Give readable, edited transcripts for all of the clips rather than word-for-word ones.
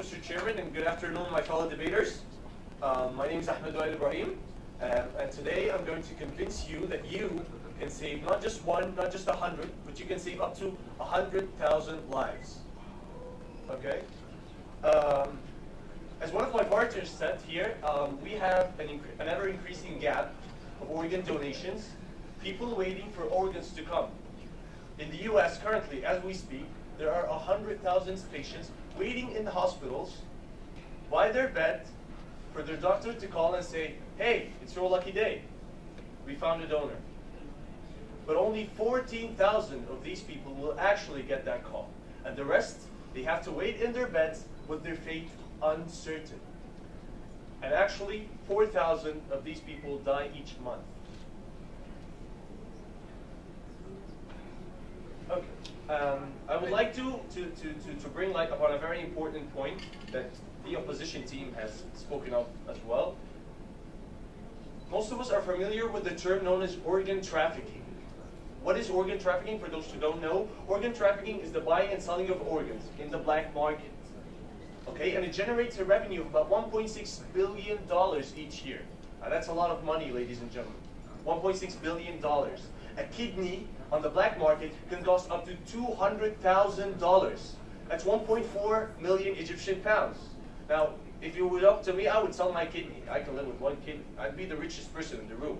Mr. Chairman, and good afternoon, my fellow debaters. My name is Ahmed and today I'm going to convince you that you can save not just one, not just 100, but you can save up to 100,000 lives. Okay? As one of my partners said here, we have an ever-increasing gap of organ donations, people waiting for organs to come. In the US currently, as we speak, there are 100,000 patients waiting in the hospitals by their bed for their doctor to call and say, hey, it's your lucky day. We found a donor. But only 14,000 of these people will actually get that call. And the rest, they have to wait in their beds with their fate uncertain. And actually, 4,000 of these people die each month. Okay. I would like to bring light upon a very important point that the opposition team has spoken of as well. Most of us are familiar with the term known as organ trafficking. What is organ trafficking? For those who don't know, organ trafficking is the buying and selling of organs in the black market. Okay, and it generates a revenue of about $1.6 billion each year. Now, that's a lot of money, ladies and gentlemen. $1.6 billion. A kidney on the black market can cost up to $200,000. That's 1.4 million Egyptian pounds. Now, if you were up to me, I would sell my kidney. I can live with one kidney. I'd be the richest person in the room.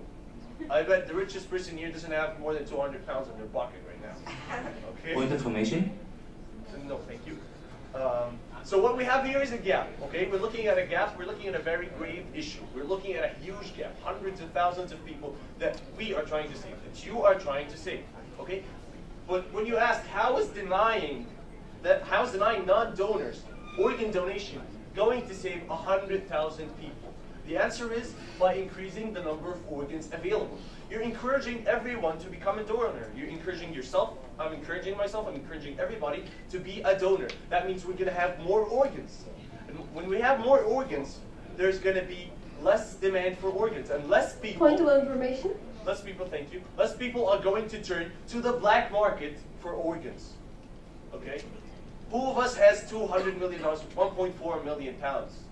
I bet the richest person here doesn't have more than 200 pounds in their pocket right now. Okay? Point information? No, thank you. So what we have here is a gap, okay? We're looking at a gap, we're looking at a very grave issue. We're looking at a huge gap, hundreds of thousands of people that we are trying to save, that you are trying to save, okay? But when you ask, how is denying non-donors organ donation going to save 100,000 people? The answer is by increasing the number of organs available. You're encouraging everyone to become a donor. You're encouraging yourself. I'm encouraging myself. I'm encouraging everybody to be a donor. That means we're going to have more organs. And when we have more organs, there's going to be less demand for organs and less people. Point of information. Less people, thank you. Less people are going to turn to the black market for organs. Okay? Who of us has $200 million, 1.4 million pounds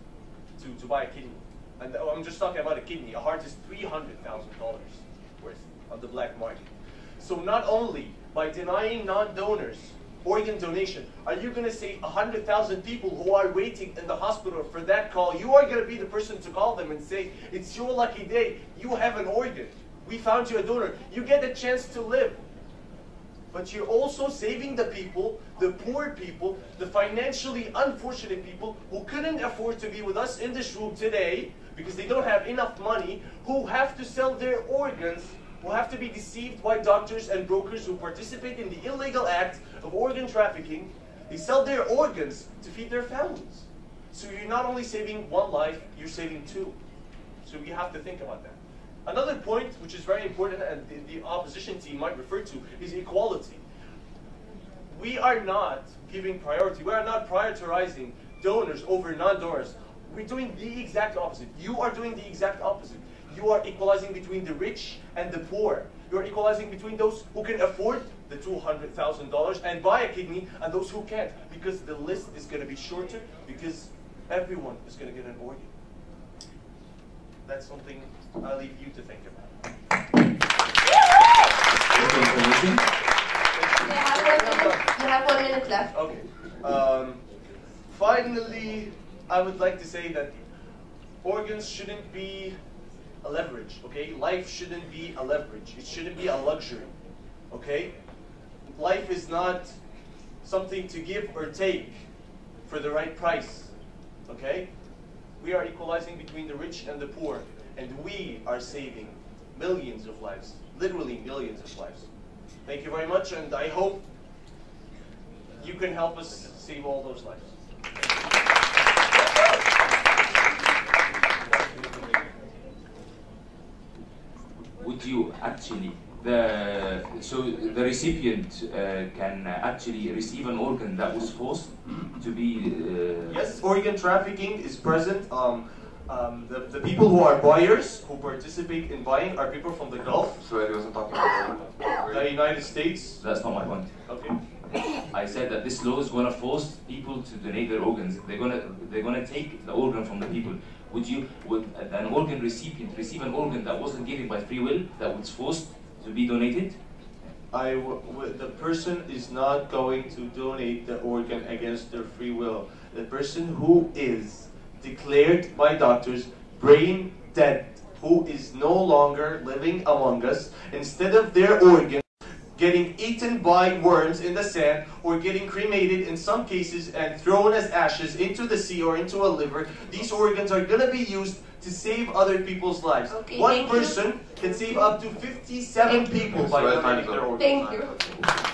to buy a kidney? And I'm just talking about a kidney. A heart is $300,000 worth on the black market. So not only by denying non-donors organ donation are you going to save 100,000 people who are waiting in the hospital for that call. You are going to be the person to call them and say, it's your lucky day. You have an organ. We found you a donor. You get a chance to live. But you're also saving the people, the poor people, the financially unfortunate people who couldn't afford to be with us in this room today because they don't have enough money, who have to sell their organs, who have to be deceived by doctors and brokers who participate in the illegal act of organ trafficking. They sell their organs to feed their families. So you're not only saving one life, you're saving two. So you have to think about that. Another point, which is very important and the opposition team might refer to, is equality. We are not giving priority. We are not prioritizing donors over non-donors. We're doing the exact opposite. You are doing the exact opposite. You are equalizing between the rich and the poor. You are equalizing between those who can afford the $200,000 and buy a kidney and those who can't. Because the list is going to be shorter because everyone is going to get an organ. That's something I'll leave you to think about. You have 1 minute left. Okay. Finally, I would like to say that organs shouldn't be a leverage, okay? Life shouldn't be a leverage. It shouldn't be a luxury, okay? Life is not something to give or take for the right price, okay? We are equalizing between the rich and the poor, and we are saving millions of lives, literally millions of lives. Thank you very much, and I hope you can help us save all those lives. Would you actually, the recipient can actually receive an organ that was forced to be... Yes, organ trafficking is present. The people who are buyers, who participate in buying, are people from the Gulf. So he wasn't talking about the United States. That's not my point. Okay. I said that this law is going to force people to donate their organs. They're going to take the organ from the people. Would an organ recipient receive an organ that wasn't given by free will, that was forced to be donated? The person is not going to donate the organ against their free will. The person who is declared by doctors brain dead, who is no longer living among us, instead of their organ getting eaten by worms in the sand or getting cremated in some cases and thrown as ashes into the sea or into a liver, these organs are going to be used to save other people's lives. Okay, one person can save up to 57 people by donating their organs. Thank you.